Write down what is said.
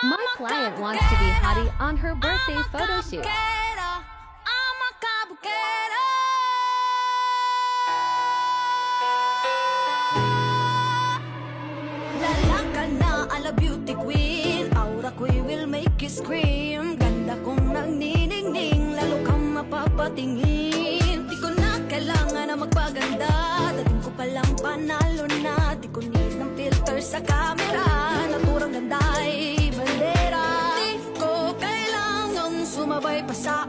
My client wants to be hottie on her birthday photo shoot. Lalaka na ala beauty queen, aura ko'y will make you scream. Ganda kong nagniningning, lalo kang mapapatingin. Di ko na kailangan na magpaganda, dating ko palang panalo na. Di ko need ng filter sa camera, naturang ganda ay bandera. Di ko kailangan sumabay pa sa